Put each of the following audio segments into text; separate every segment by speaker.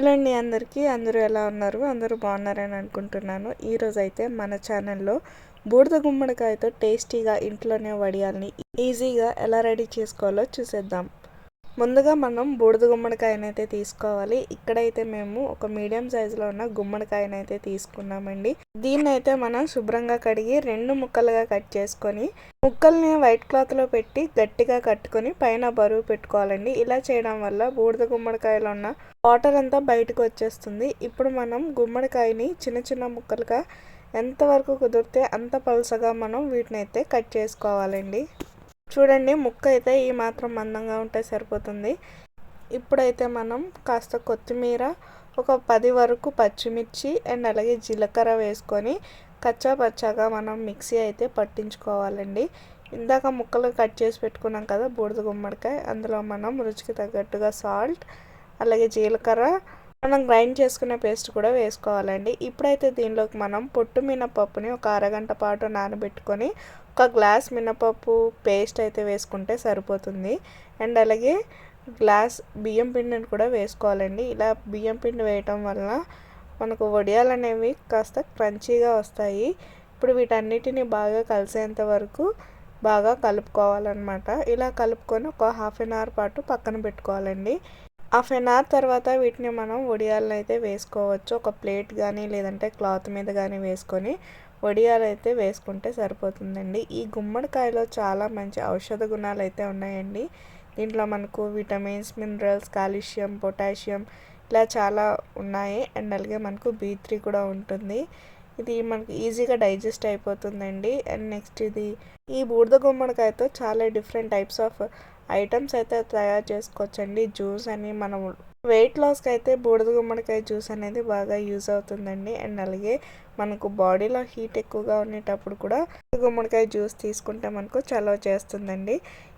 Speaker 1: Hello అండి అందరికీ. అందరూ ఎలా ఉన్నారు? అందరూ బాగున్నారని అనుకుంటున్నాను. ఈరోజు అయితే మన ఛానల్లో బూడిద గుమ్మడికాయతో టేస్టీగా ఇంట్లోనే వడియాల్ని ఈజీగా ఎలా రెడీ చేసుకోవాలో చూసేద్దాం. ముందుగా మనం బూడిద గుమ్మడికాయనైతే తీసుకోవాలి. ఇక్కడైతే మేము ఒక మీడియం సైజులో ఉన్న గుమ్మడికాయనైతే తీసుకున్నామండి. దీన్నైతే మనం శుభ్రంగా కడిగి 2 ముక్కలుగా కట్ చేసుకొని ముక్కల్ని వైట్ క్లాత్లో పెట్టి గట్టిగా కట్టుకొని పైన బరువు పెట్టుకోవాలండి. ఇలా చేయడం వల్ల బూడిద గుమ్మడికాయలో ఉన్న వాటర్ అంతా బయటకు వచ్చేస్తుంది. ఇప్పుడు మనం గుమ్మడికాయని చిన్న చిన్న ముక్కలుగా ఎంతవరకు కుదిరితే అంత పలుసగా మనం వీటినైతే కట్ చేసుకోవాలండి. చూడండి, ముక్క అయితే ఈ మాత్రం మందంగా ఉంటే సరిపోతుంది. ఇప్పుడైతే మనం కాస్త కొత్తిమీర, ఒక 10 వరకు పచ్చిమిర్చి అండ్ అలాగే జీలకర్ర వేసుకొని కచ్చా పచ్చాగా మనం మిక్సీ అయితే పట్టించుకోవాలండి. ఇందాక ముక్కలు కట్ చేసి పెట్టుకున్నాం కదా బూడిద గుమ్మడికాయ, అందులో మనం రుచికి తగ్గట్టుగా సాల్ట్ అలాగే జీలకర్ర మనం గ్రైండ్ చేసుకునే పేస్ట్ కూడా వేసుకోవాలండి. ఇప్పుడైతే దీనిలోకి మనం పొట్టు మినపప్పుని ఒక అరగంట పాటు నానబెట్టుకొని ఒక గ్లాస్ మినపప్పు పేస్ట్ అయితే వేసుకుంటే సరిపోతుంది. అండ్ అలాగే గ్లాస్ బియ్యం పిండిని కూడా వేసుకోవాలండి. ఇలా బియ్యం పిండి వేయటం వల్ల మనకు వడియాలు అనేవి కాస్త క్రంచీగా వస్తాయి. ఇప్పుడు వీటన్నిటిని బాగా కలిసేంత వరకు బాగా కలుపుకోవాలన్నమాట. ఇలా కలుపుకొని ఒక హాఫ్ అన్ అవర్ పాటు పక్కన పెట్టుకోవాలండి. హాఫ్ అన్ అవర్ తర్వాత వీటిని మనం వడియాలను అయితే వేసుకోవచ్చు. ఒక ప్లేట్ కానీ లేదంటే క్లాత్ మీద కానీ వేసుకొని వడియాలు అయితే వేసుకుంటే సరిపోతుందండి. ఈ గుమ్మడికాయలో చాలా మంచి ఔషధ గుణాలు అయితే ఉన్నాయండి. దీంట్లో మనకు విటమిన్స్, మినరల్స్, కాల్షియం, పొటాషియం ఇలా చాలా ఉన్నాయి. అండ్ అలాగే మనకు B3 కూడా ఉంటుంది. ఇది మనకు ఈజీగా డైజెస్ట్ అయిపోతుందండి. అండ్ నెక్స్ట్ ఈ బూడిద గుమ్మడికాయతో చాలా డిఫరెంట్ టైప్స్ ఆఫ్ ఐటమ్స్ అయితే తయారు చేసుకోవచ్చండి. జ్యూస్ అని మనం వెయిట్ లాస్కి అయితే బూడిద గుమ్మడికాయ జ్యూస్ అనేది బాగా యూజ్ అవుతుందండి. అండ్ అలాగే మనకు బాడీలో హీట్ ఎక్కువగా ఉండేటప్పుడు కూడా గుమ్మడికాయ జ్యూస్ తీసుకుంటే మనకు చలవ చేస్తుందండి.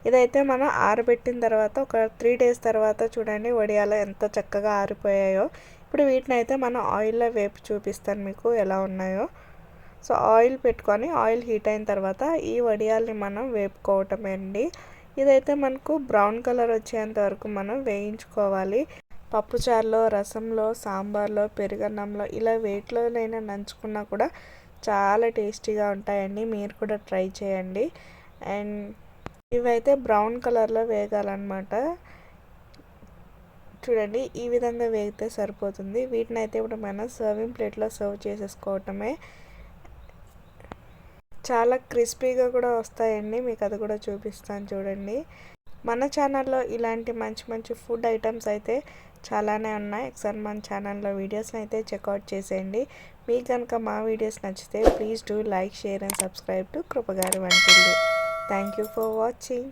Speaker 1: ఇదైతే మనం ఆరబెట్టిన తర్వాత ఒక 3 days తర్వాత చూడండి వడియాలు ఎంత చక్కగా ఆరిపోయాయో. ఇప్పుడు వీటిని అయితే మనం ఆయిల్లో వేపి చూపిస్తాను మీకు ఎలా ఉన్నాయో. సో ఆయిల్ పెట్టుకొని ఆయిల్ హీట్ అయిన తర్వాత ఈ వడియాల్ని మనం వేపుకోవటమే అండి. ఇదైతే మనకు బ్రౌన్ కలర్ వచ్చేంత వరకు మనం వేయించుకోవాలి. పప్పుచారులో, రసంలో, సాంబార్లో, పెరుగన్నంలో ఇలా వేటిలోనైనా నంచుకున్నా కూడా చాలా టేస్టీగా ఉంటాయండి. మీరు కూడా ట్రై చేయండి. అండ్ ఇవైతే బ్రౌన్ కలర్లో వేగాలన్నమాట. చూడండి, ఈ విధంగా వేగితే సరిపోతుంది. వీటిని అయితే ఇప్పుడు మనం సర్వింగ్ ప్లేట్లో సర్వ్ చేసేసుకోవటమే. చాలా క్రిస్పీగా కూడా వస్తాయండి. మీకు అది కూడా చూపిస్తాను చూడండి. మన ఛానల్లో ఇలాంటి మంచి మంచి ఫుడ్ ఐటమ్స్ అయితే చాలానే ఉన్నాయి. ఒకసారి మన ఛానల్లో వీడియోస్ని అయితే చెక్అవుట్ చేసేయండి. మీకు కనుక మా వీడియోస్ నచ్చితే please do like, share and subscribe to కృపగారి వంటిల్లు. Thank you for watching.